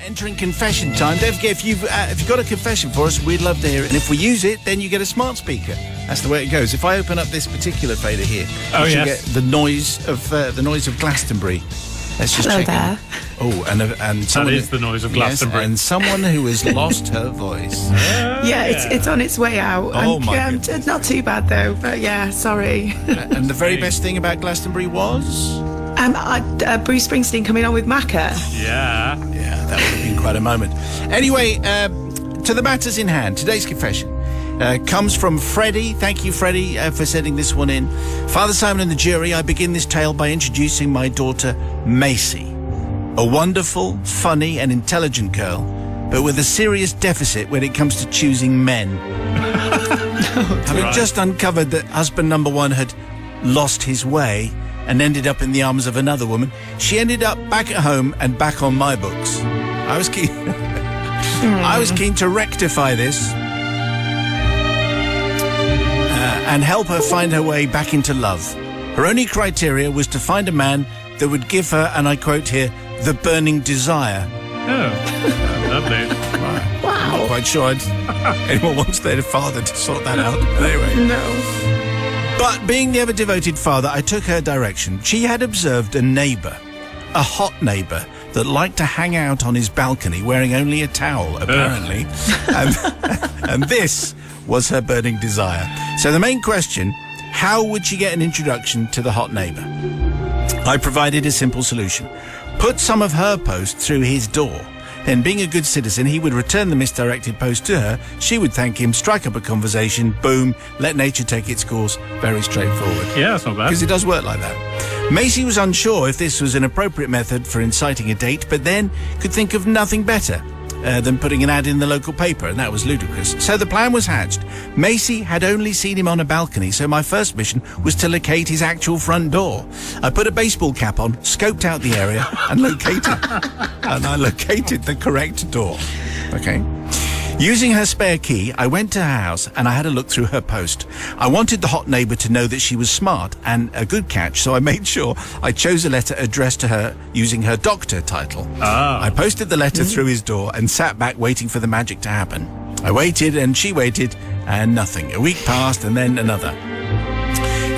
entering confession time. Don't forget, if you've got a confession for us, we'd love to hear it. And if we use it, then you get a smart speaker. That's the way it goes. If I open up this particular fader here, you get the noise of Glastonbury. Let's just check there. Oh, and someone, that is the noise of Glastonbury. Yes, and someone who has lost her voice. It's on its way out. Oh, my goodness. Not too bad though, but yeah, sorry. And the very best thing about Glastonbury was? Bruce Springsteen coming on with Macca. Yeah, that would have been quite a moment. Anyway, to the matters in hand. Today's confession comes from Freddie. Thank you, Freddie, for sending this one in. Father Simon and the jury, I begin this tale by introducing my daughter, Macy. A wonderful, funny and intelligent girl, but with a serious deficit when it comes to choosing men. Having just uncovered that husband number one had lost his way and ended up in the arms of another woman, she ended up back at home and back on my books. I was keen to rectify this and help her find her way back into love. Her only criteria was to find a man that would give her, and I quote here, the burning desire. Oh, lovely. Wow. I'm not quite sure anyone wants their father to sort that out. But anyway. No. But being the ever-devoted father, I took her direction. She had observed a neighbour, a hot neighbour, that liked to hang out on his balcony wearing only a towel, apparently. And this was her burning desire. So the main question, how would she get an introduction to the hot neighbour? I provided a simple solution. Put some of her post through his door. Then, being a good citizen, he would return the misdirected post to her. She would thank him, strike up a conversation, boom, let nature take its course. Very straightforward. Yeah, that's not bad. Because it does work like that. Macy was unsure if this was an appropriate method for inciting a date, but then could think of nothing better than putting an ad in the local paper, and that was ludicrous. So the plan was hatched. Macy had only seen him on a balcony, so my first mission was to locate his actual front door. I put a baseball cap on, scoped out the area, and located the correct door. Okay. Using her spare key, I went to her house and I had a look through her post. I wanted the hot neighbour to know that she was smart and a good catch, so I made sure I chose a letter addressed to her using her doctor title. I posted the letter through his door and sat back waiting for the magic to happen. I waited and she waited and nothing. A week passed and then another.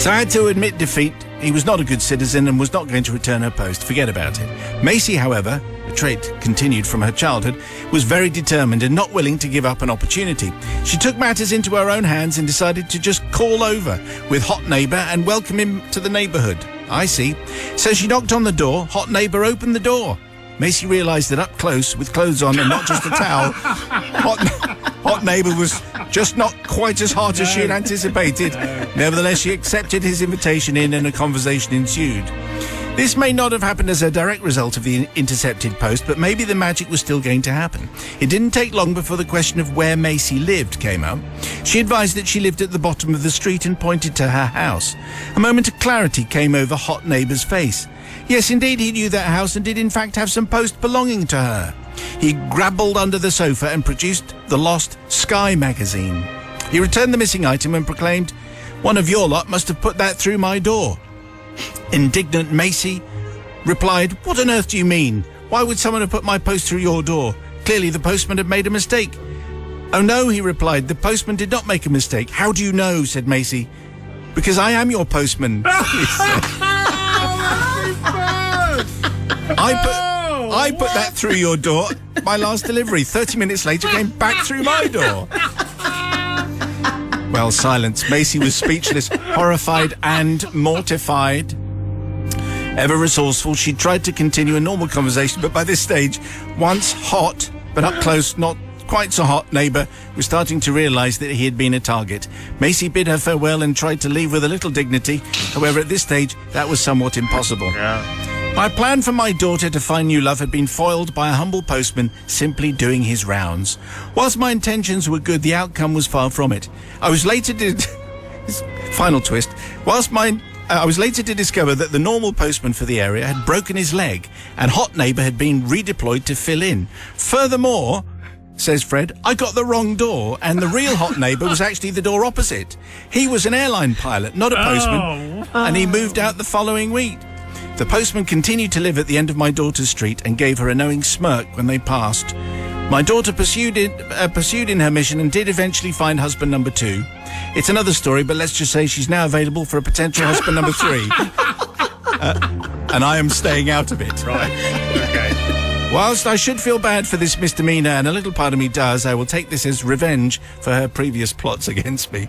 So I had to admit defeat. He was not a good citizen and was not going to return her post. Forget about it. Macy, however, a trait continued from her childhood, was very determined and not willing to give up an opportunity. She took matters into her own hands and decided to just call over with hot neighbour and welcome him to the neighbourhood. I see. So she knocked on the door. Hot neighbour opened the door. Macy realised that up close, with clothes on and not just a towel, hot neighbour was just not quite as hot as she had anticipated. Nevertheless, she accepted his invitation in and a conversation ensued. This may not have happened as a direct result of the intercepted post, but maybe the magic was still going to happen. It didn't take long before the question of where Macy lived came up. She advised that she lived at the bottom of the street and pointed to her house. A moment of clarity came over hot neighbour's face. Yes, indeed, he knew that house and did in fact have some post belonging to her. He grabbled under the sofa and produced the lost Sky magazine. He returned the missing item and proclaimed, "One of your lot must have put that through my door." Indignant Macy replied, "What on earth do you mean? Why would someone have put my post through your door? Clearly the postman had made a mistake." "Oh no," he replied, "the postman did not make a mistake." "How do you know?" said Macy. "Because I am your postman." I put that through your door. My last delivery, 30 minutes later, came back through my door. Well, silence. Macy was speechless, horrified and mortified. Ever resourceful, she tried to continue a normal conversation, but by this stage, once hot, but up close, not quite so hot neighbour was starting to realise that he had been a target. Macy bid her farewell and tried to leave with a little dignity. However, at this stage, that was somewhat impossible. My plan for my daughter to find new love had been foiled by a humble postman simply doing his rounds. Whilst my intentions were good, the outcome was far from it. I was later to discover that the normal postman for the area had broken his leg and hot neighbour had been redeployed to fill in. Furthermore, says Fred, I got the wrong door and the real hot neighbour was actually the door opposite. He was an airline pilot, not a postman, and he moved out the following week. The postman continued to live at the end of my daughter's street and gave her a knowing smirk when they passed. My daughter pursued in her mission and did eventually find husband number 2. It's another story, but let's just say she's now available for a potential husband number 3. And I am staying out of it. Right. Okay. Whilst I should feel bad for this misdemeanour, and a little part of me does, I will take this as revenge for her previous plots against me.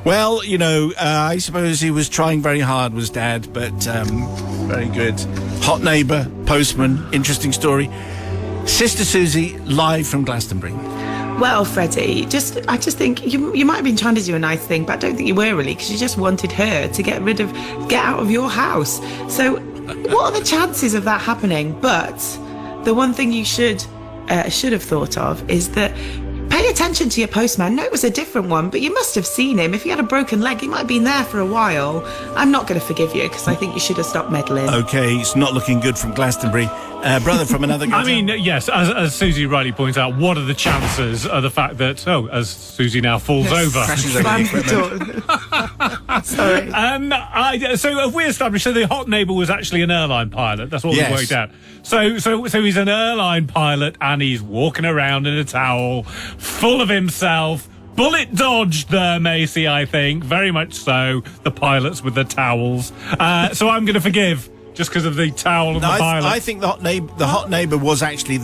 Well, you know, I suppose he was trying very hard, was Dad, but very good. Hot neighbour, postman, interesting story. Sister Susie, live from Glastonbury. Well, Freddie, I just think you might have been trying to do a nice thing, but I don't think you were really, because you just wanted her to get out of your house. So, what are the chances of that happening? But the one thing you should have thought of is that pay attention to your postman. No, it was a different one, but you must have seen him. If he had a broken leg, he might have been there for a while. I'm not going to forgive you, because I think you should have stopped meddling. Okay, it's not looking good from Glastonbury. Brother from another... I mean, yes, as Susie rightly points out, what are the chances of the fact that, as Susie now falls over... Crashes over the equipment. Sorry. So have we established, so the hot neighbour was actually an airline pilot? That's what we worked out. So he's an airline pilot and he's walking around in a towel, full of himself. Bullet dodged there, Macy, I think. Very much so. The pilots with the towels. So I'm going to forgive, just because of the towel and the pilot. I think the hot neighbour was actually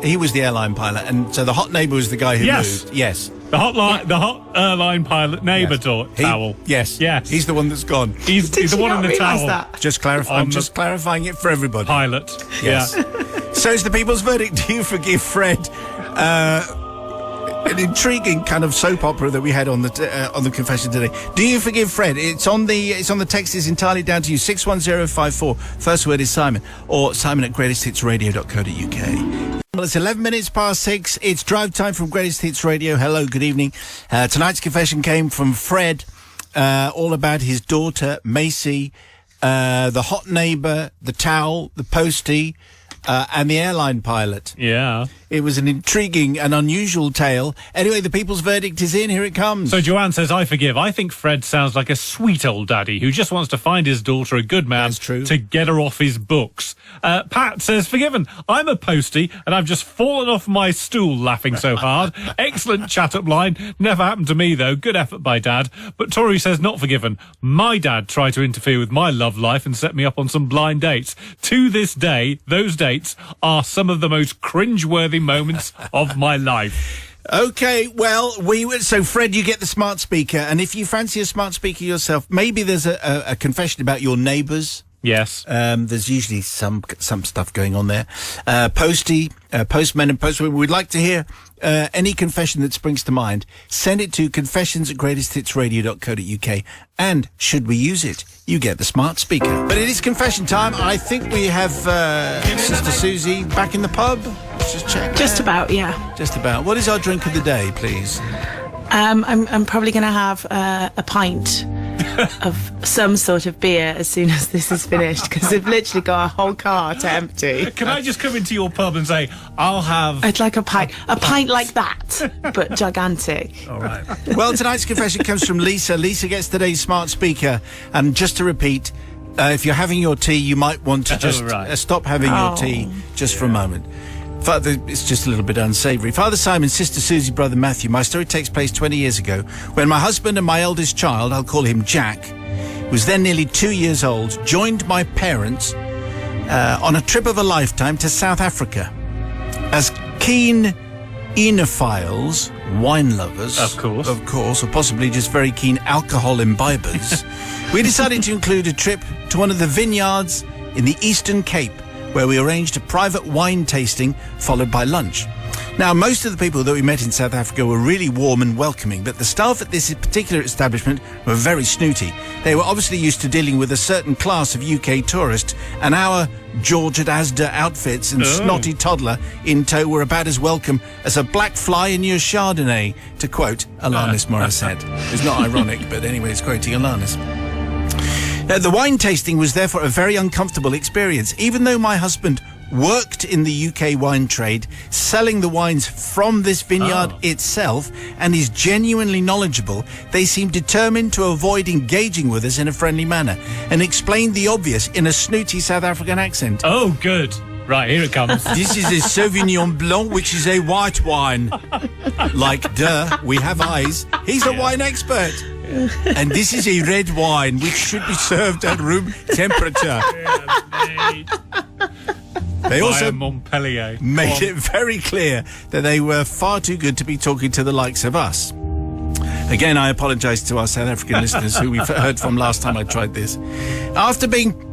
he was the airline pilot, and so the hot neighbour was the guy who moved. Yes. The hot airline pilot neighbour towel. Yes. Yes. He's the one that's gone. He's the one in the towel. That? Just clarifying. I'm just clarifying it for everybody. Pilot. Yes. Yeah. So it's the people's verdict. Do you forgive Fred? An intriguing kind of soap opera that we had on the confession today. Do you forgive Fred? It's on the text. Is entirely down to you. 61054. First word is Simon, or simon@greatesthitsradio.co.uk. Well, it's 11 minutes past 6. It's drive time from Greatest Hits Radio. Hello, good evening. Tonight's confession came from Fred, all about his daughter Macy, the hot neighbour, the towel, the postie, and the airline pilot. Yeah. It was an intriguing and unusual tale. Anyway, the people's verdict is in. Here it comes. So Joanne says, I forgive. I think Fred sounds like a sweet old daddy who just wants to find his daughter a good man to get her off his books. Pat says, forgiven. I'm a postie and I've just fallen off my stool laughing so hard. Excellent chat-up line. Never happened to me, though. Good effort by Dad. But Tori says, not forgiven. My dad tried to interfere with my love life and set me up on some blind dates. To this day, those dates are some of the most cringe-worthy moments of my life. Okay, well, so Fred, you get the smart speaker, and if you fancy a smart speaker yourself, maybe there's a confession about your neighbours. Yes. There's usually some stuff going on there. Postmen and postwomen, we'd like to hear any confession that springs to mind. Send it to confessions@greatesthitsradio.co.uk, and should we use it, you get the smart speaker. But it is confession time. I think we have Sister Susie back in the pub. Let's just check. Just about, yeah. Just about. What is our drink of the day, please? I'm probably going to have a pint of some sort of beer as soon as this is finished, because they've literally got a whole car to empty. Can I just come into your pub and say, I'll have... I'd like a pint like that, but gigantic. All right. Well, tonight's confession comes from Lisa. Lisa gets today's smart speaker, and just to repeat, if you're having your tea, you might want to just stop having your tea just for a moment. Father, it's just a little bit unsavoury. Father Simon, Sister Susie, Brother Matthew. My story takes place 20 years ago when my husband and my eldest child, I'll call him Jack, who was then nearly 2 years old, joined my parents on a trip of a lifetime to South Africa. As keen enophiles, wine lovers, of course, or possibly just very keen alcohol imbibers, we decided to include a trip to one of the vineyards in the Eastern Cape, where we arranged a private wine tasting followed by lunch. Now, most of the people that we met in South Africa were really warm and welcoming, but the staff at this particular establishment were very snooty. They were obviously used to dealing with a certain class of UK tourist, and our George at Asda outfits and snotty toddler in tow were about as welcome as a black fly in your Chardonnay, to quote Alanis Morissette. It's not ironic, but anyway, it's quoting Alanis. The wine tasting was therefore a very uncomfortable experience. Even though my husband worked in the UK wine trade, selling the wines from this vineyard itself, and is genuinely knowledgeable, they seem determined to avoid engaging with us in a friendly manner and explained the obvious in a snooty South African accent. Oh, good. Right, here it comes. This is a Sauvignon Blanc, which is a white wine. Like, duh, we have eyes. He's a wine expert. And this is a red wine, which should be served at room temperature. They also Montpellier made it very clear that they were far too good to be talking to the likes of us. Again, I apologise to our South African listeners who we've heard from last time I tried this. After being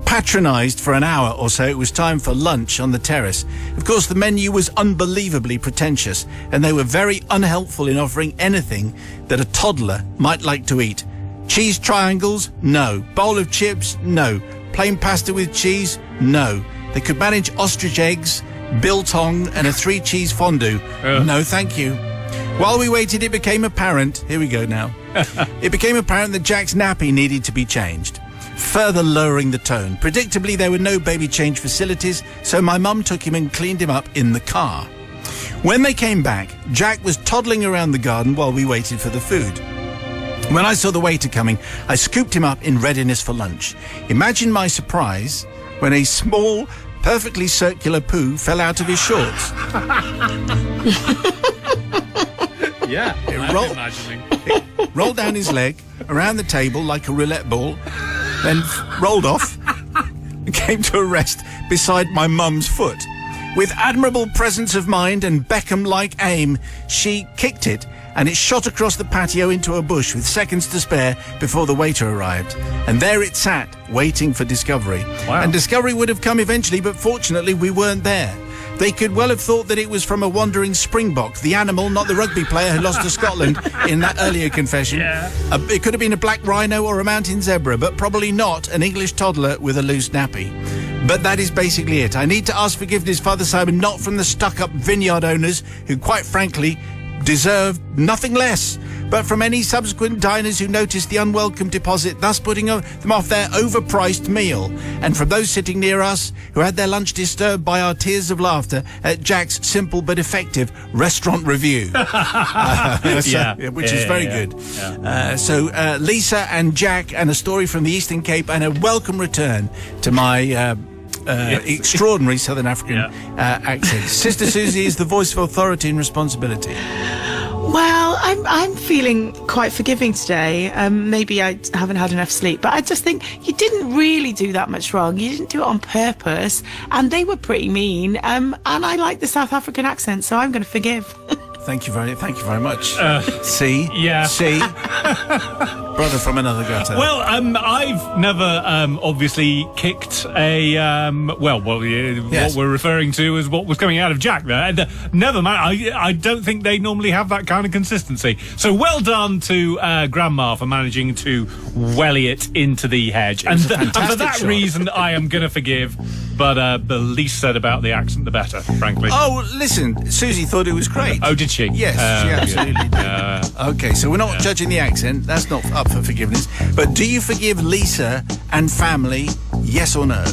patronised for an hour or so, it was time for lunch on the terrace. Of course, the menu was unbelievably pretentious, and they were very unhelpful in offering anything that a toddler might like to eat. Cheese triangles? No. Bowl of chips? No. Plain pasta with cheese? No. They could manage ostrich eggs, biltong, and a 3-cheese fondue. No, thank you. While we waited, it became apparent... Here we go now. It became apparent that Jack's nappy needed to be changed, further lowering the tone. Predictably, there were no baby change facilities, so my mum took him and cleaned him up in the car. When they came back, Jack was toddling around the garden while we waited for the food. When I saw the waiter coming, I scooped him up in readiness for lunch. Imagine my surprise when a small, perfectly circular poo fell out of his shorts. Yeah, it rolled down his leg, around the table like a roulette ball, then rolled off and came to a rest beside my mum's foot. With admirable presence of mind and Beckham-like aim, she kicked it, and it shot across the patio into a bush with seconds to spare before the waiter arrived. And there it sat, waiting for discovery. Wow. And discovery would have come eventually, but fortunately we weren't there. They could well have thought that it was from a wandering springbok, the animal, not the rugby player who lost to Scotland in that earlier confession. Yeah. It could have been a black rhino or a mountain zebra, but probably not an English toddler with a loose nappy. But that is basically it. I need to ask forgiveness, Father Simon, not from the stuck-up vineyard owners who, quite frankly, deserved nothing less, but from any subsequent diners who noticed the unwelcome deposit, thus putting them off their overpriced meal, and from those sitting near us who had their lunch disturbed by our tears of laughter at Jack's simple but effective restaurant review, which is very good. Yeah. So Lisa and Jack, and a story from the Eastern Cape, and a welcome return to my extraordinary Southern African accent. Sister Susie is the voice of authority and responsibility. Well, I'm feeling quite forgiving today. Maybe I haven't had enough sleep, but I just think you didn't really do that much wrong. You didn't do it on purpose, and they were pretty mean. And I like the South African accent, so I'm going to forgive. Thank you very much. See? Yeah. See? Brother from another gutter. Well, I've never obviously kicked a what we're referring to as what was coming out of Jack there. And, never mind. I don't think they normally have that kind of consistency. So well done to Grandma for managing to welly it into the hedge. And for that shot. reason, I am going to forgive. But the least said about the accent, the better, frankly. Oh, listen, Susie thought it was great. Oh, did she? Yes, she absolutely did. Okay, so we're not judging the accent. That's not up for forgiveness. But do you forgive Lisa and family, yes or no?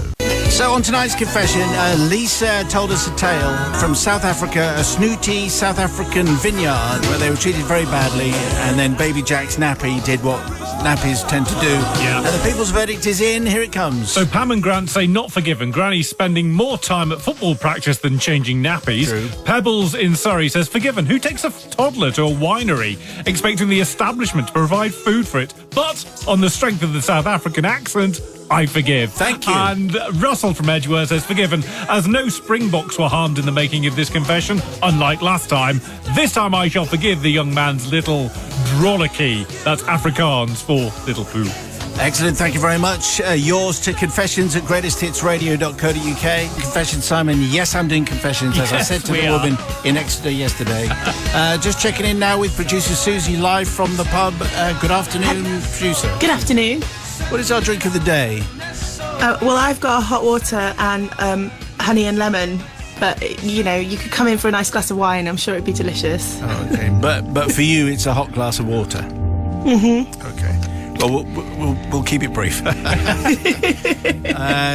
So on tonight's confession, Lisa told us a tale from South Africa, a snooty South African vineyard where they were treated very badly, and then baby Jack's nappy did what nappies tend to do. Yeah. And the people's verdict is in. Here it comes. So Pam and Grant say not forgiven. Granny's spending more time at football practice than changing nappies. True. Pebbles in Surrey says forgiven. Who takes a toddler to a winery expecting the establishment to provide food for it? But on the strength of the South African accent, I forgive. Thank you. And Russell from Edgeworth says forgiven, as no Springboks were harmed in the making of this confession, unlike last time. This time I shall forgive the young man's little drolicky. That's Afrikaans for little poo. Excellent, thank you very much. Yours to confessions@greatesthitsradio.co.uk. Confession Simon, yes, I'm doing confessions, as I said to the woman in Exeter yesterday. Just checking in now with producer Susie, live from the pub. Good afternoon, producer. Good afternoon. What is our drink of the day? Well, I've got hot water and honey and lemon. But, you know, you could come in for a nice glass of wine. I'm sure it'd be delicious. Oh, okay. But for you, it's a hot glass of water. Mm-hmm. Okay. Well, we'll keep it brief.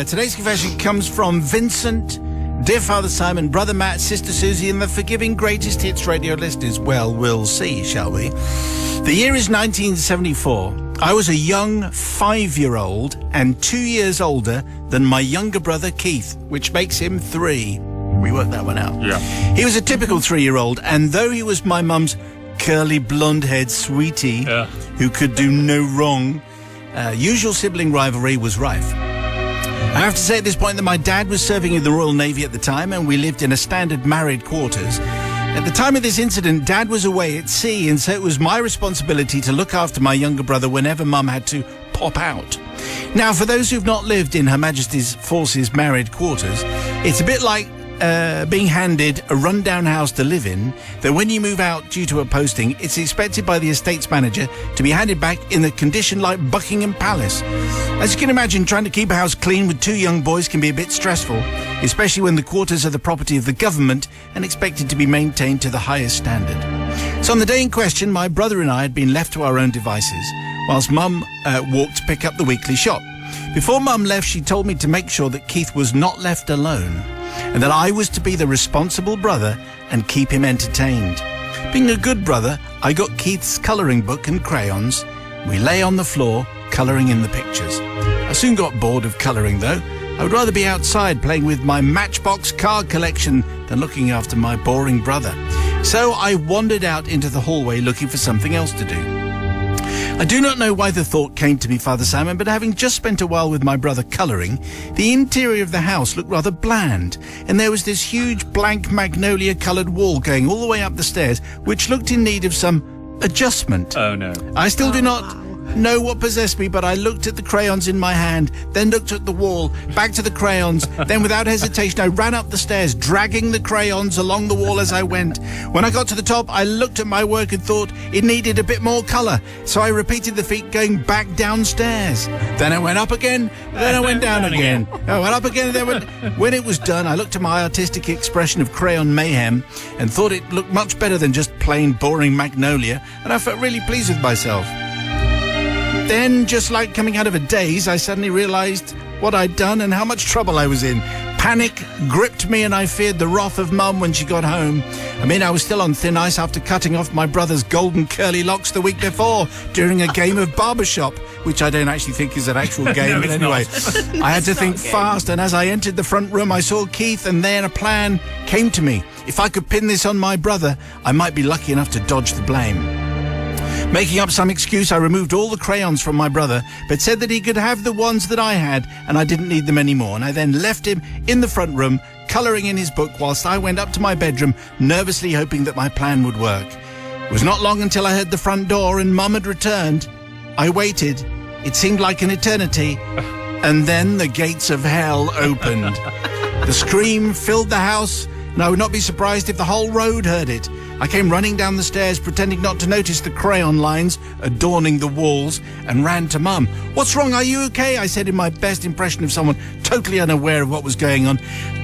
Today's confession comes from Vincent Dear Father Simon, Brother Matt, Sister Susie, and the forgiving greatest hits radio listeners. Well, we'll see, shall we? The year is 1974. I was a young 5-year-old and 2 years older than my younger brother Keith, which makes him 3. We worked that one out. Yeah. He was a typical 3-year-old, and though he was my mum's curly blonde-haired sweetie who could do no wrong, usual sibling rivalry was rife. I have to say at this point that my dad was serving in the Royal Navy at the time, and we lived in a standard married quarters. At the time of this incident, Dad was away at sea, and so it was my responsibility to look after my younger brother whenever Mum had to pop out. Now, for those who've not lived in Her Majesty's Forces married quarters, it's a bit like being handed a rundown house to live in, that when you move out due to a posting, it's expected by the estates manager to be handed back in a condition like Buckingham Palace. As you can imagine, trying to keep a house clean with 2 young boys can be a bit stressful, especially when the quarters are the property of the government and expected to be maintained to the highest standard. So on the day in question, my brother and I had been left to our own devices, whilst Mum walked to pick up the weekly shop. Before Mum left, she told me to make sure that Keith was not left alone, and that I was to be the responsible brother and keep him entertained. Being a good brother, I got Keith's colouring book and crayons. We lay on the floor, colouring in the pictures. I soon got bored of colouring, though. I would rather be outside playing with my Matchbox card collection than looking after my boring brother. So I wandered out into the hallway looking for something else to do. I do not know why the thought came to me, Father Simon, but having just spent a while with my brother colouring, the interior of the house looked rather bland, and there was this huge blank magnolia-coloured wall going all the way up the stairs, which looked in need of some adjustment. Oh, no. I still do not know what possessed me, but I looked at the crayons in my hand, then looked at the wall, back to the crayons, then without hesitation I ran up the stairs, dragging the crayons along the wall as I went. When I got to the top, I looked at my work and thought it needed a bit more colour, so I repeated the feat going back downstairs. Then I went up again, then I went down again. I went up again, and then when it was done, I looked at my artistic expression of crayon mayhem and thought it looked much better than just plain boring magnolia, and I felt really pleased with myself. Then, just like coming out of a daze, I suddenly realised what I'd done and how much trouble I was in. Panic gripped me and I feared the wrath of Mum when she got home. I mean, I was still on thin ice after cutting off my brother's golden curly locks the week before during a game of barbershop, which I don't actually think is an actual game, but anyway. I had to think fast, and as I entered the front room, I saw Keith, and then a plan came to me. If I could pin this on my brother, I might be lucky enough to dodge the blame. Making up some excuse, I removed all the crayons from my brother, but said that he could have the ones that I had, and I didn't need them anymore. And I then left him in the front room, colouring in his book, whilst I went up to my bedroom, nervously hoping that my plan would work. It was not long until I heard the front door, and Mum had returned. I waited. It seemed like an eternity. And then the gates of hell opened. The scream filled the house, and I would not be surprised if the whole road heard it. I came running down the stairs, pretending not to notice the crayon lines adorning the walls, and ran to Mum. "What's wrong? Are you okay?" I said in my best impression of someone totally unaware of what was going on.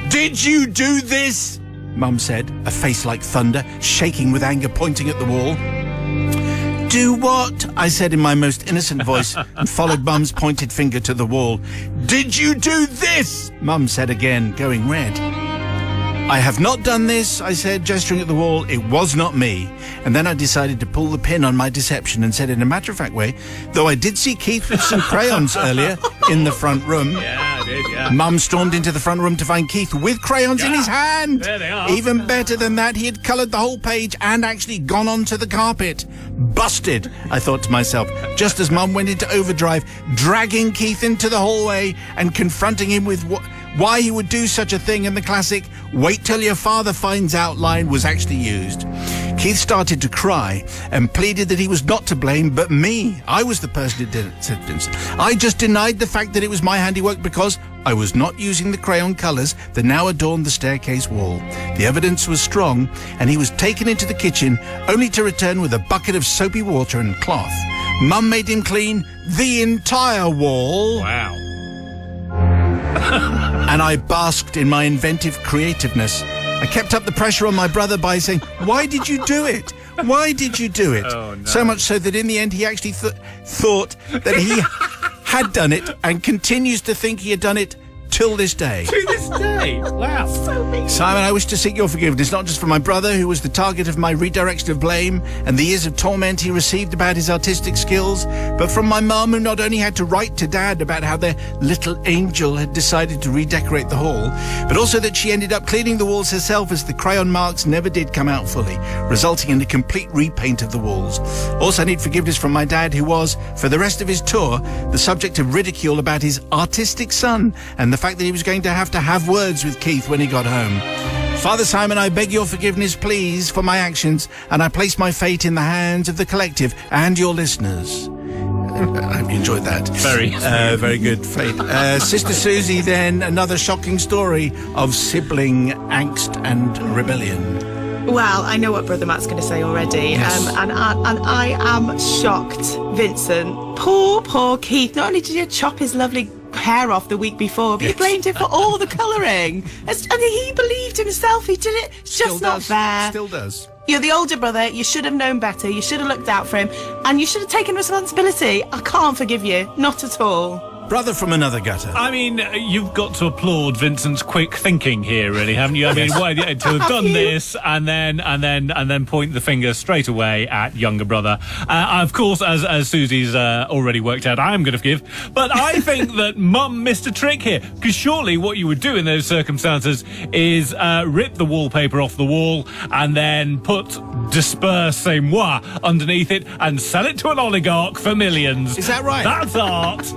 "Did you do this?" Mum said, a face like thunder, shaking with anger, pointing at the wall. "Do what?" I said in my most innocent voice, and followed Mum's pointed finger to the wall. "Did you do this?" Mum said again, going red. "I have not done this," I said, gesturing at the wall. "It was not me." And then I decided to pull the pin on my deception and said in a matter-of-fact way, "Though I did see Keith with some crayons earlier in the front room." Yeah, I did, yeah. Mum stormed into the front room to find Keith with crayons in his hand. There they are. Even better than that, he had coloured the whole page and actually gone onto the carpet. Busted, I thought to myself, just as Mum went into overdrive, dragging Keith into the hallway and confronting him with why he would do such a thing, and the classic "wait till your father finds out" line was actually used. Keith started to cry and pleaded that he was not to blame but me. I was the person who did it. I just denied the fact that it was my handiwork because I was not using the crayon colours that now adorned the staircase wall. The evidence was strong, and he was taken into the kitchen only to return with a bucket of soapy water and cloth. Mum made him clean the entire wall. Wow. And I basked in my inventive creativeness. I kept up the pressure on my brother by saying, "Why did you do it? Why did you do it?" Oh, no. So much so that in the end he actually thought that he had done it and continues to think he had done it till this day. To this day. Wow. Simon, I wish to seek your forgiveness, not just for my brother, who was the target of my redirection of blame and the years of torment he received about his artistic skills, but from my mum, who not only had to write to Dad about how their little angel had decided to redecorate the hall, but also that she ended up cleaning the walls herself as the crayon marks never did come out fully, resulting in a complete repaint of the walls. Also, I need forgiveness from my dad, who was, for the rest of his tour, the subject of ridicule about his artistic son and the fact that he was going to have words with Keith when he got home. Father Simon, I beg your forgiveness, please, for my actions, and I place my fate in the hands of the collective and your listeners. I hope you enjoyed that. Very good, fate. Sister Susie, then, another shocking story of sibling angst and rebellion. Well, I know what Brother Matt's going to say already, Yes. and I am shocked, Vincent. Poor Keith. Not only did you chop his lovely hair off the week before, but you blamed him for all the colouring. And he believed himself. He did it. It's just not fair. Still does. You're the older brother. You should have known better. You should have looked out for him, and you should have taken responsibility. I can't forgive you. Not at all. Brother from another gutter. I mean, you've got to applaud Vincent's quick thinking here, really, haven't you? I mean, to have done this and then point the finger straight away at younger brother. Of course, as Susie's already worked out, I am going to forgive. But I think that Mum missed a trick here, because surely what you would do in those circumstances is rip the wallpaper off the wall and then put disperse-moi underneath it and sell it to an oligarch for millions. Is that right? That's art.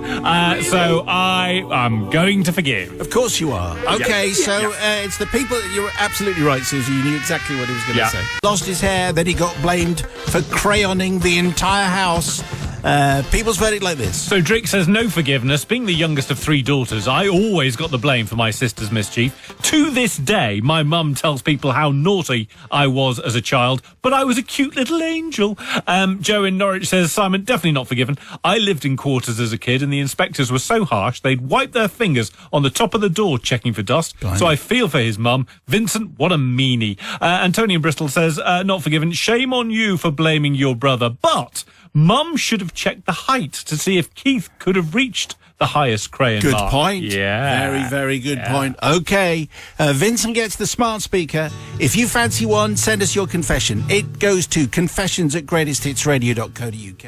So I am going to forgive. Of course you are. Okay, it's the people. You're absolutely right, Susie. You knew exactly what he was going to say. Lost his hair, then he got blamed for crayoning the entire house. People's verdict like this. So Drake says no forgiveness. Being the youngest of 3 daughters, I always got the blame for my sister's mischief. To this day, my mum tells people how naughty I was as a child, but I was a cute little angel. Joe in Norwich says, Simon, definitely not forgiven. I lived in quarters as a kid, and the inspectors were so harsh they'd wipe their fingers on the top of the door checking for dust. Blimey. So I feel for his mum. Vincent, what a meanie. And Tony in Bristol says, not forgiven. Shame on you for blaming your brother, but Mum should have checked the height to see if Keith could have reached the highest crayon Good mark. point. Yeah. Very, very good point. Okay. Vincent gets the smart speaker. If you fancy one, send us your confession. It goes to confessions@greatesthitsradio.co.uk.